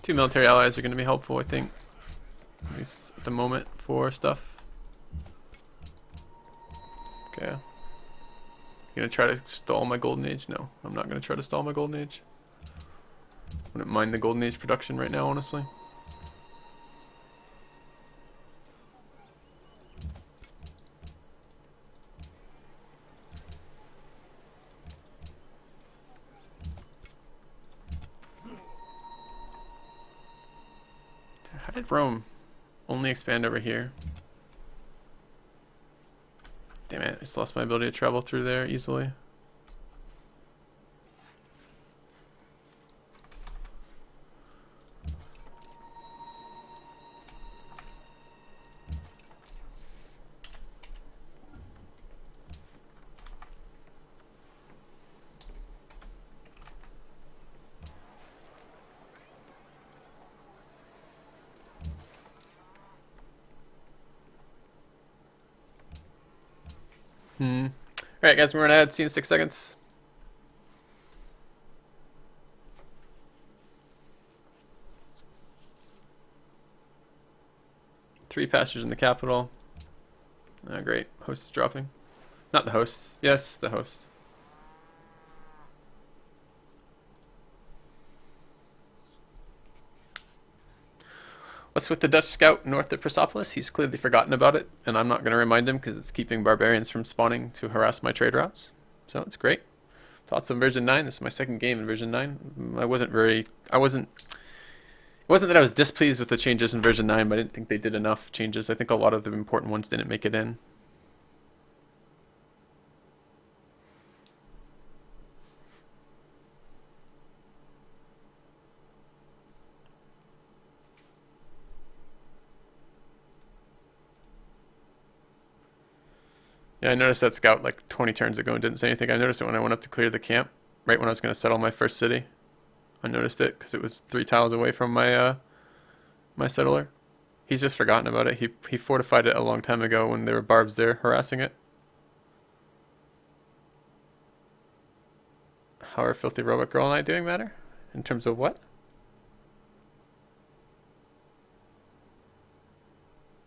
2 military allies are going to be helpful, I think. At least at the moment for stuff. Okay. You gonna try to stall my golden age? No, I'm not gonna try to stall my golden age. Wouldn't mind the golden age production right now, honestly. How did Rome only expand over here? Damn it, I just lost my ability to travel through there easily. Alright guys, we're gonna add, see you in 6 seconds. Three pastures in the capital. Great. Host is dropping. Not the host. Yes, the host. What's with the Dutch scout north of Persepolis? He's clearly forgotten about it, and I'm not going to remind him because it's keeping barbarians from spawning to harass my trade routes. So it's great. Thoughts on version 9? This is my second game in version 9. It wasn't that I was displeased with the changes in version 9, but I didn't think they did enough changes. I think a lot of the important ones didn't make it in. Yeah, I noticed that scout like 20 turns ago and didn't say anything. I noticed it when I went up to clear the camp, right when I was going to settle my first city. I noticed it because it was 3 tiles away from my my settler. He's just forgotten about it. He fortified it a long time ago when there were barbs there harassing it. How are FilthyRobot Girl and I doing, Matter? In terms of what?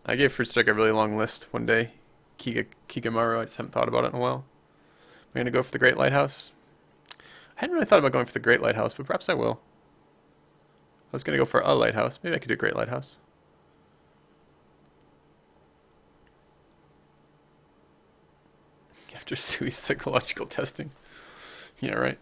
I gave Fruitstrike a really long list one day. Kigamaru, I just haven't thought about it in a while. I'm going to go for the Great Lighthouse. I hadn't really thought about going for the Great Lighthouse, but perhaps I will. I was going to go for a lighthouse. Maybe I could do a Great Lighthouse. After Sui's psychological testing. Yeah, right.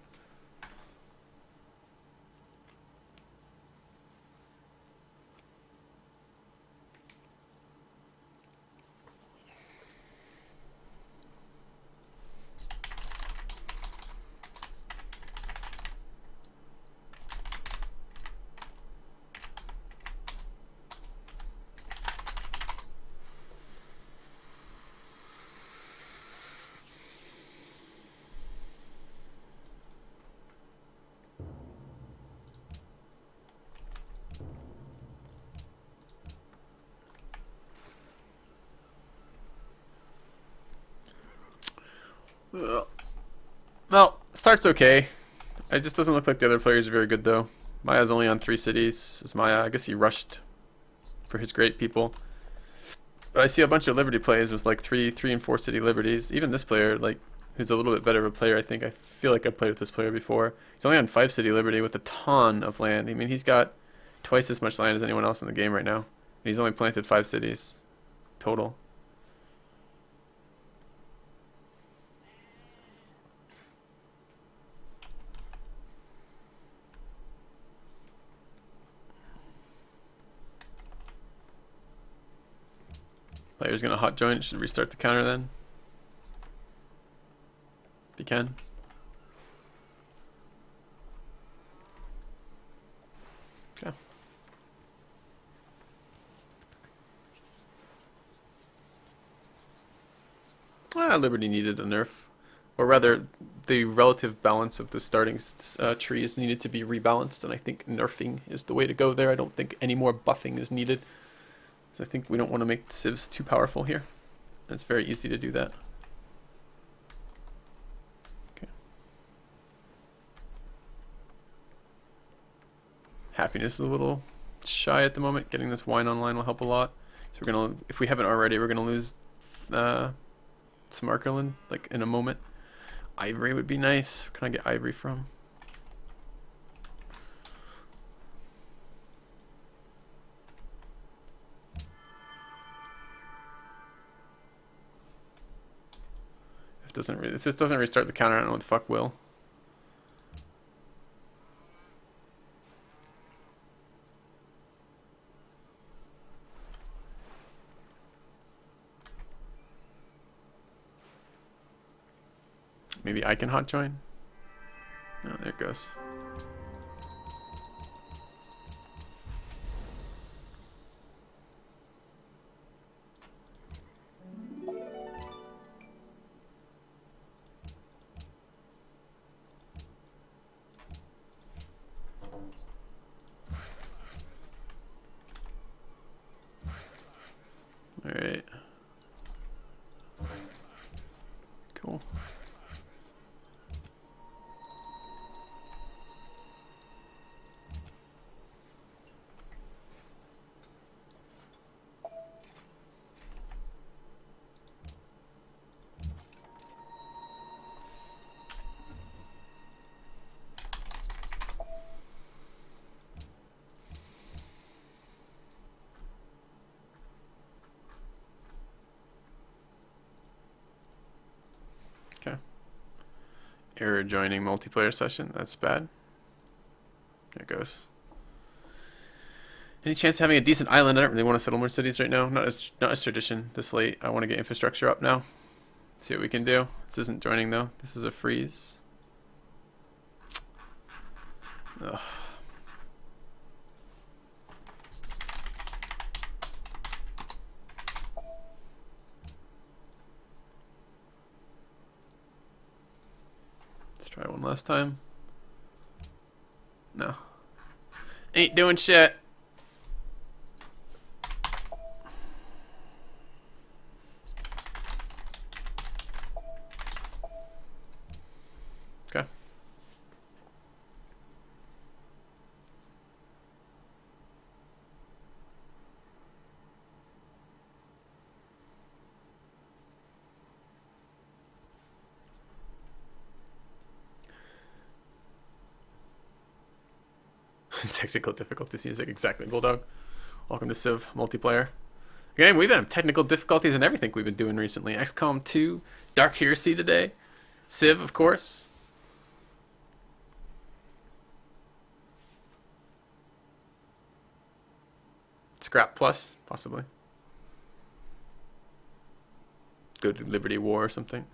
Well, start's okay. It just doesn't look like the other players are very good, though. Maya's only on 3 cities. Is Maya? I guess he rushed for his great people. But I see a bunch of Liberty plays with like 3 and 4 city Liberties. Even this player, like, who's a little bit better of a player, I think. I feel like I've played with this player before. He's only on 5 city Liberty with a ton of land. I mean, he's got twice as much land as anyone else in the game right now. And he's only planted 5 cities total. Player's gonna hot joint. Should restart the counter then. If you can. Okay. Liberty needed a nerf. Or rather, the relative balance of the starting trees needed to be rebalanced, and I think nerfing is the way to go there. I don't think any more buffing is needed. I think we don't want to make civs too powerful here. It's very easy to do that. Okay. Happiness is a little shy at the moment. Getting this wine online will help a lot. So we're gonna, if we haven't already, we're gonna lose Smarkerland like in a moment. Ivory would be nice. Where can I get ivory from? If this doesn't restart the counter, I don't know what the fuck will. Maybe I can hot join. Oh, there it goes. All right. Cool. Okay. Error joining multiplayer session. That's bad. There it goes. Any chance of having a decent island? I don't really want to settle more cities right now. Not as tradition this late. I want to get infrastructure up now. See what we can do. This isn't joining though. This is a freeze. Ugh. Let's try one last time. No. Ain't doing shit. Okay. Technical difficulties music, exactly, Bulldog. Welcome to Civ multiplayer. Again, we've been having technical difficulties in everything we've been doing recently. XCOM 2, Dark Heresy today, Civ, of course. Scrap Plus, possibly. Go to Liberty War or something.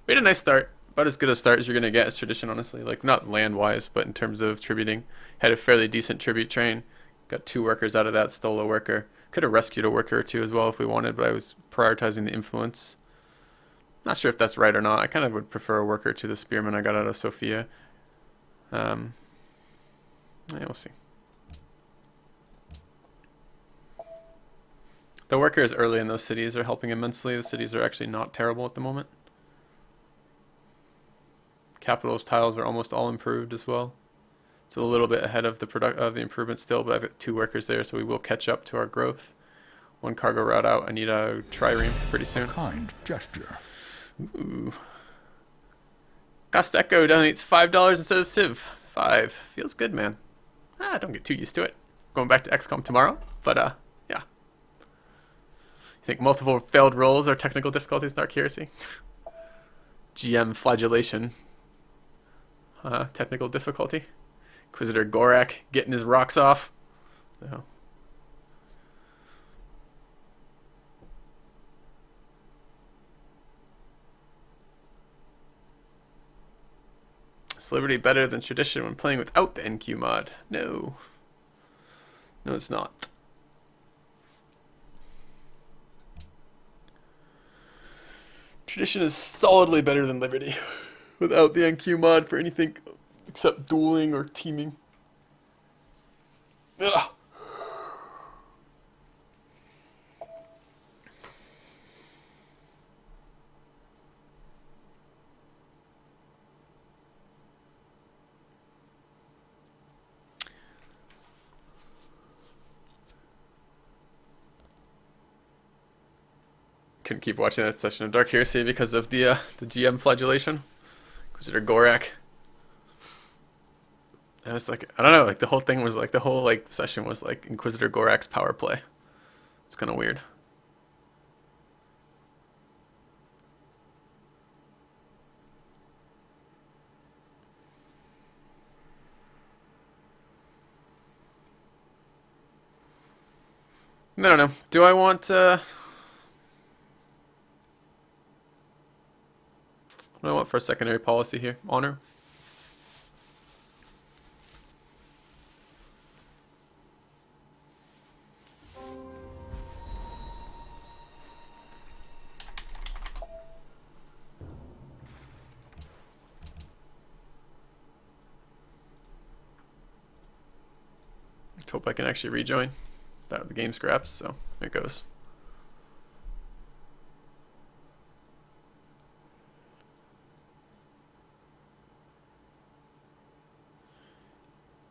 We had a nice start. About as good a start as you're going to get as tradition, honestly. Like, not land-wise, but in terms of tributing. Had a fairly decent tribute train. Got 2 workers out of that, stole a worker. Could have rescued a worker or 2 as well if we wanted, but I was prioritizing the influence. Not sure if that's right or not. I kind of would prefer a worker to the spearman I got out of Sofia. Yeah, we'll see. The workers early in those cities are helping immensely. The cities are actually not terrible at the moment. Capital's tiles are almost all improved as well. It's a little bit ahead of the improvement still, but I've got 2 workers there, so we will catch up to our growth. 1 cargo route out. I need a trireme pretty soon. A kind gesture. Ooh. Costeco donates $5 and says Civ 5. Feels good, man. Don't get too used to it. Going back to XCOM tomorrow, but yeah. You think multiple failed rolls are technical difficulties in Dark Heresy? GM flagellation. Technical difficulty. Inquisitor Gorak getting his rocks off. No. Is Liberty better than tradition when playing without the NQ mod? No. No, it's not. Tradition is solidly better than Liberty without the NQ mod for anything except dueling or teaming. Ugh. couldn't keep watching that session of Dark Heresy because of the GM flagellation. Inquisitor Gorak. That was like, I don't know, like the whole thing was like, the whole like session was like Inquisitor Gorak's power play. It's kind of weird. I don't know. Do I want what do I want for a secondary policy here? Honor? Let's hope I can actually rejoin. That the game scraps, so here it goes.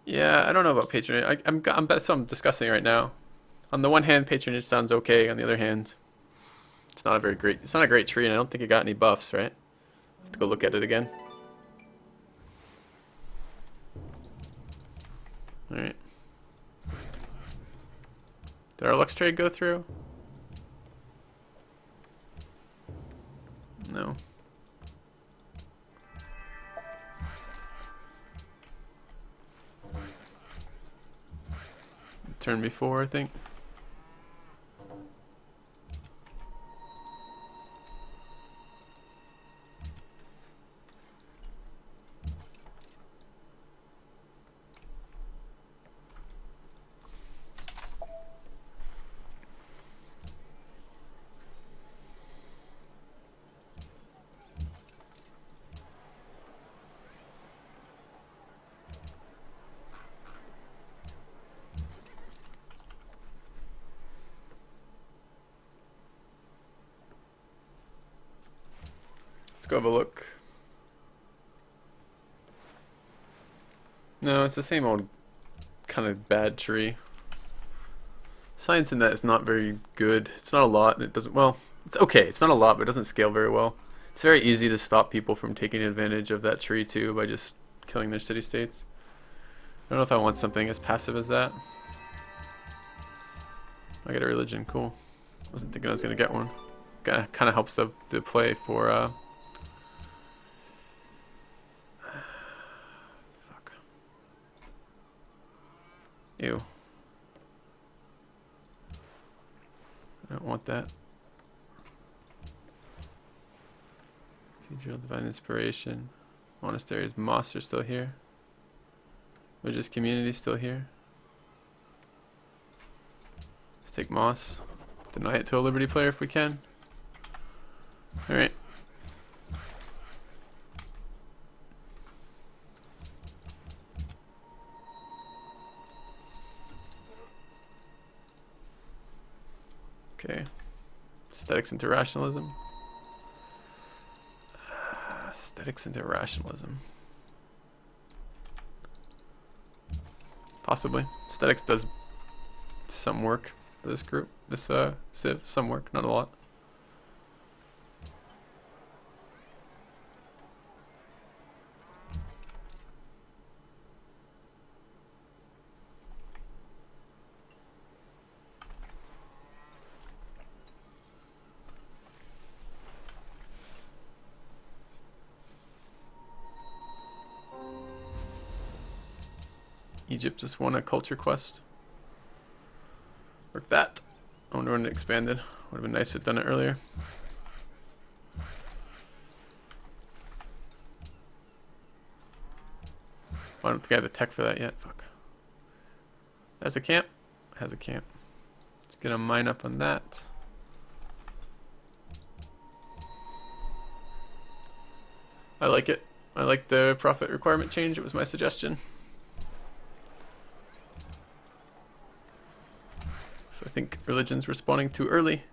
Yeah, I don't know about patronage. That's what I'm discussing right now. On the one hand, patronage sounds okay. On the other hand, it's not a great tree, and I don't think it got any buffs, right? Have to go look at it again. All right. Did our Lux trade go through? No. Turn before, I think. Let's go have a look. No, it's the same old kind of bad tree. Science in that is not very good. It's not a lot, and it doesn't, well, it's okay. It's not a lot, but it doesn't scale very well. It's very easy to stop people from taking advantage of that tree too by just killing their city-states. I don't know if I want something as passive as that. I get a religion, cool. Wasn't thinking I was gonna get one. Kind of helps the play for fuck. Ew. I don't want that. Cathedral, Divine Inspiration. Monasteries, Moss are still here. Religious community still here. Let's take Moss. Deny it to a Liberty player if we can. Alright. Okay. Aesthetics into rationalism. Aesthetics into rationalism. Possibly. Aesthetics does some work for this group. This Civ, some work, not a lot. Egypt just won a culture quest. Work that. I wonder when it expanded. Would have been nice if it done it earlier. I don't think I have the tech for that yet. Fuck. Has a camp? Has a camp. Let's get a mine up on that. I like it. I like the profit requirement change. It was my suggestion. I think religion's responding too early.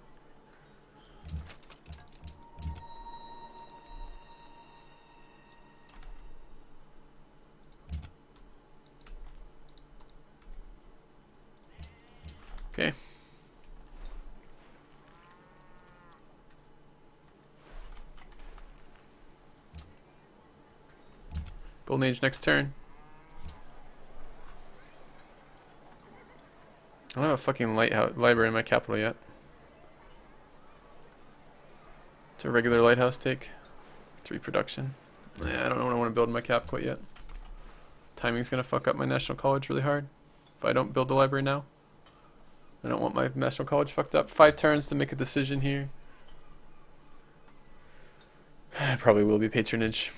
Okay. Golden Age next turn. I don't have a fucking library in my capital yet. It's a regular lighthouse take. 3 production. Yeah, I don't know what I want to build in my cap quite yet. Timing's gonna fuck up my national college really hard if I don't build the library now. I don't want my national college fucked up. 5 turns to make a decision here. Probably will be patronage.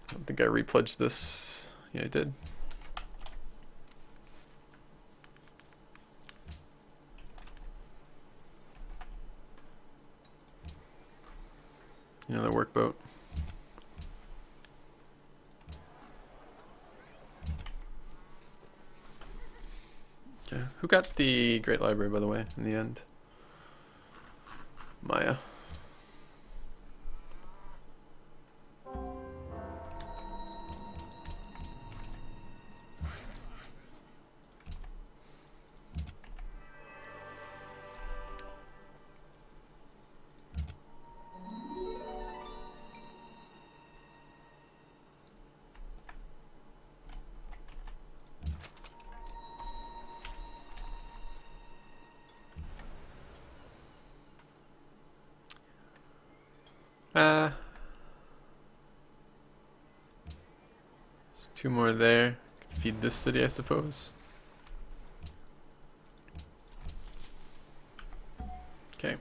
I don't think I repledged this. Yeah, I did. Another workboat. Okay, who got the Great Library, by the way, in the end? Meier. So 2 more there. Feed this city, I suppose. Okay.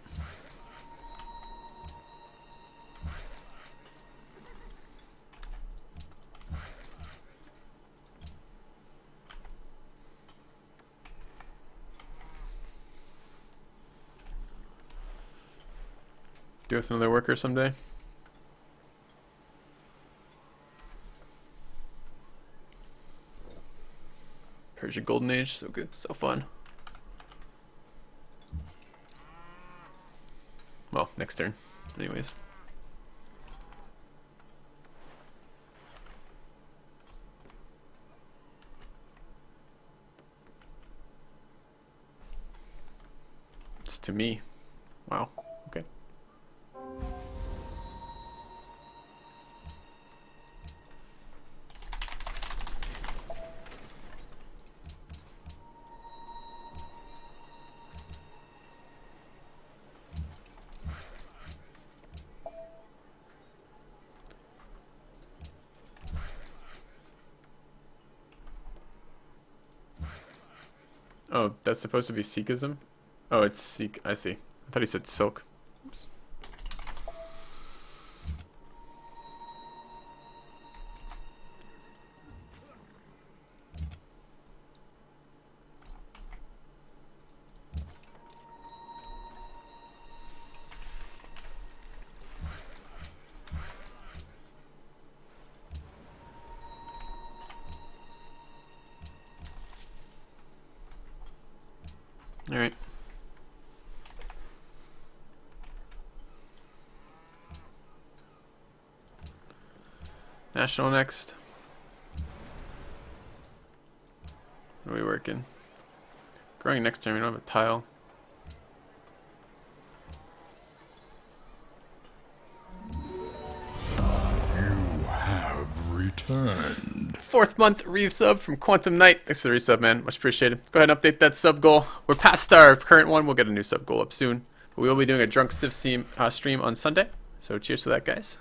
Do with another worker someday. Persia Golden Age, so good, so fun. Well, next turn, anyways. It's to me. Wow, okay. Oh, that's supposed to be Sikhism? Oh, it's Sikh. I see. I thought he said silk. Oops. All right. National next. What are we working? Growing next turn, we don't have a tile. You have returned. 4th month resub from Quantum Knight. Thanks for the resub, man. Much appreciated. Go ahead and update that sub goal. We're past our current one. We'll get a new sub goal up soon. But we will be doing a Drunk Civ stream on Sunday. So cheers to that, guys.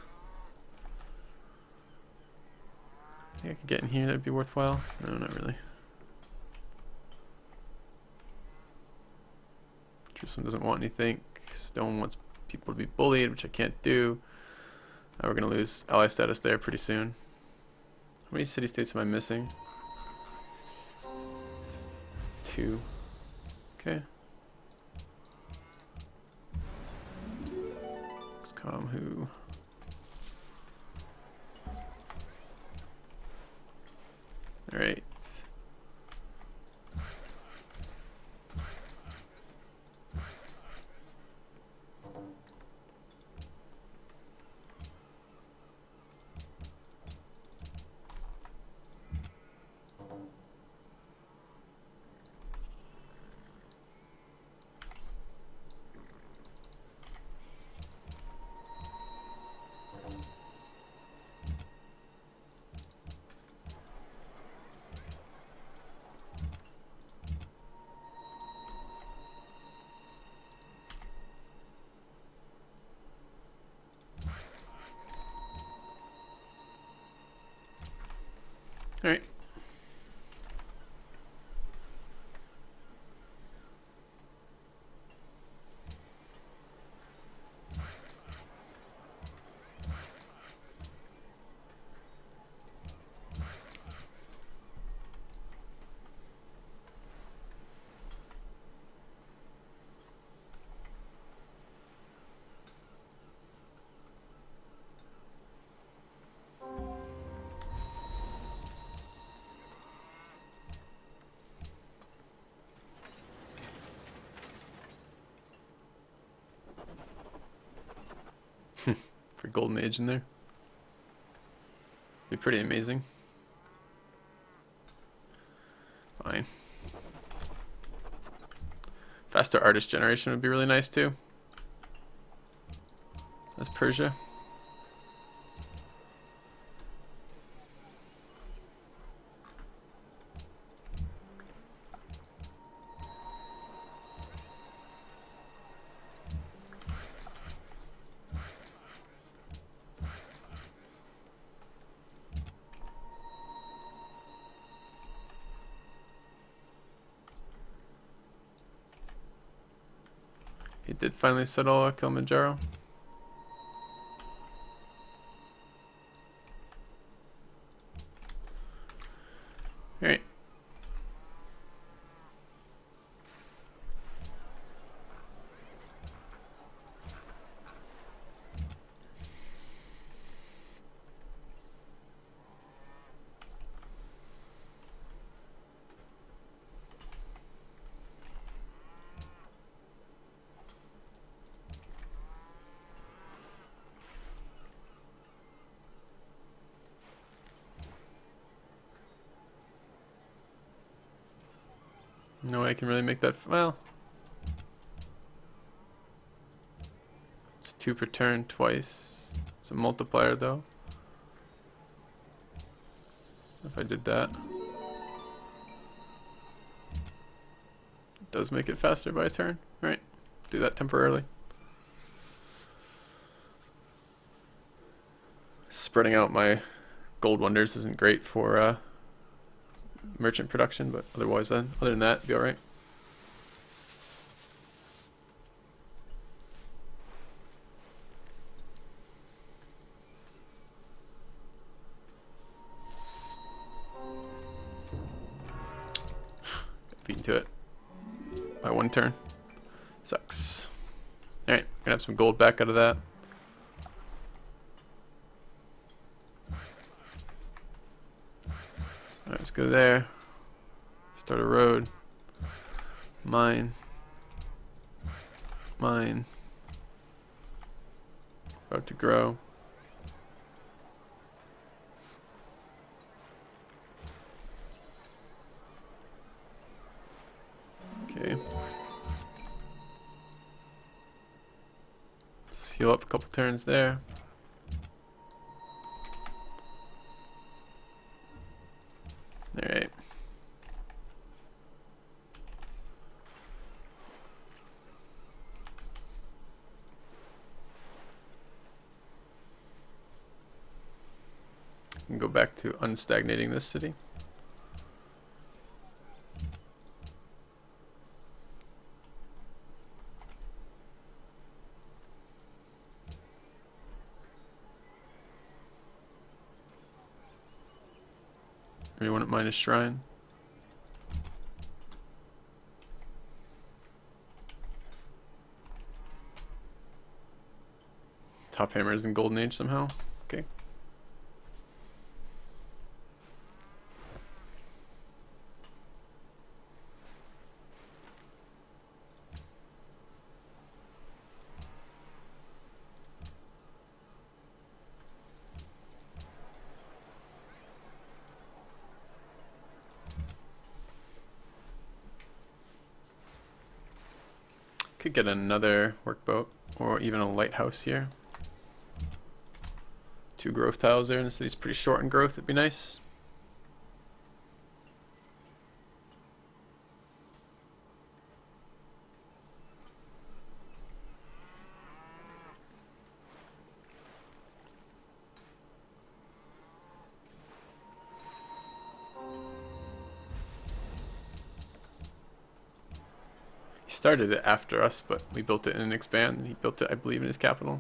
I think I could get in here. That'd be worthwhile. No, not really. Jerusalem doesn't want anything. Stone wants people to be bullied, which I can't do. We're going to lose ally status there pretty soon. How many city-states am I missing? 2. Okay. XCOM who? Alright. Alright. For Golden Age in there. Be pretty amazing. Fine. Faster artist generation would be really nice too. That's Persia. He did finally settle Kilimanjaro. Alright. No way I can really make that. Well, it's 2 per turn twice. It's a multiplier though. If I did that, it does make it faster by a turn. Right, do that temporarily. Spreading out my gold wonders isn't great for merchant production, but other than that, it'd be alright. Beaten to it by 1 turn. Sucks. Alright, gonna have some gold back out of that. Alright, let's go there. Start a road. Mine. Mine. About to grow. Okay. Let's heal up a couple turns there. Alright. And go back to unstagnating this city. Anyone at minus shrine? Top hammer is in Golden Age somehow. Okay. Could get another workboat or even a lighthouse here. 2 growth tiles there, and the city's pretty short in growth. It'd be nice. started it after us, but we built it in an expand, and he built it, I believe, in his capital.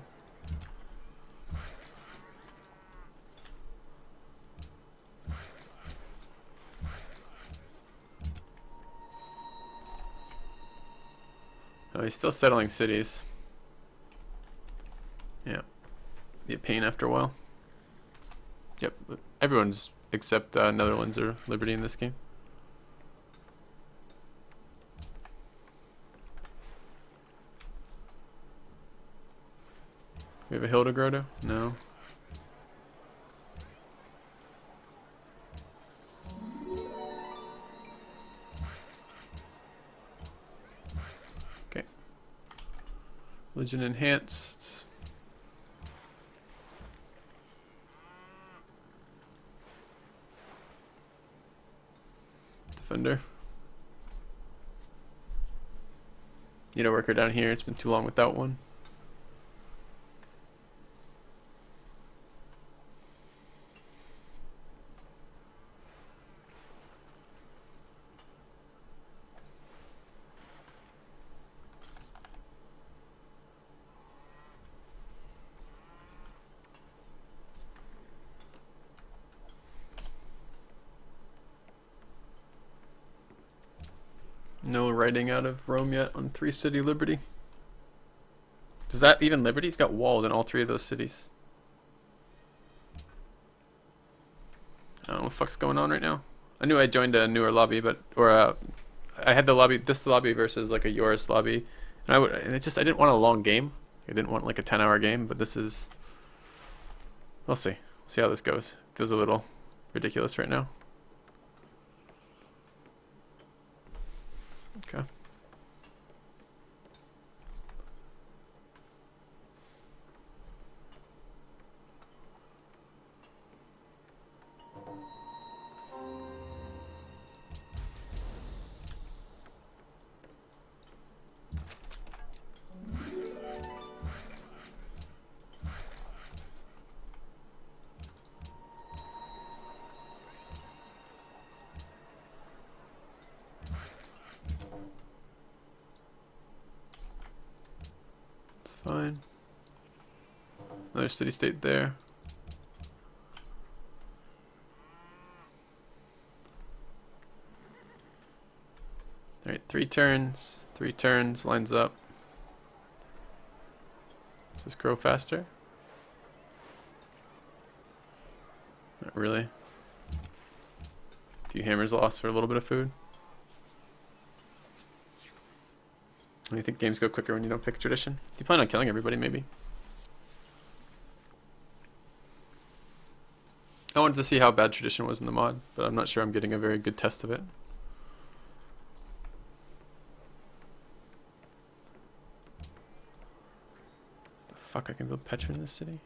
Oh, he's still settling cities. Yeah. Be a pain after a while. Yep. Everyone's except Netherlands or Liberty in this game. We have a hill to grow to? No. Okay. Religion enhanced. Defender. Need a worker down here. It's been too long without one. No writing out of Rome yet on 3-city Liberty. Does that even Liberty? He's got walls in all 3 of those cities. I don't know what the fuck's going on right now. I knew I joined a newer lobby, but I had the lobby, this lobby versus like a Yoris lobby, and I didn't want a long game. I didn't want like a 10-hour game, but this is. We'll see. See how this goes. Feels a little ridiculous right now. Okay. Fine. Another city-state there. Alright, 3 turns. 3 turns, lines up. Does this grow faster? Not really. A few hammers lost for a little bit of food. You think games go quicker when you don't pick tradition? Do you plan on killing everybody, maybe? I wanted to see how bad tradition was in the mod, but I'm not sure I'm getting a very good test of it. The fuck, I can build Petra in this city?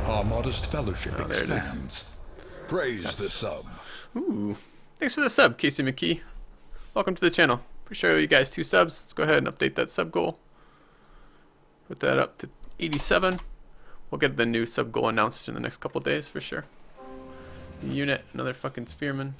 Our modest fellowship Oh, there it is. expands. Praise the sub. Ooh, thanks for the sub, Casey McKee. Welcome to the channel. Pretty sure you guys 2 subs. Let's go ahead and update that sub goal. Put that up to 87. We'll get the new sub goal announced in the next couple days for sure. Unit, another fucking spearman.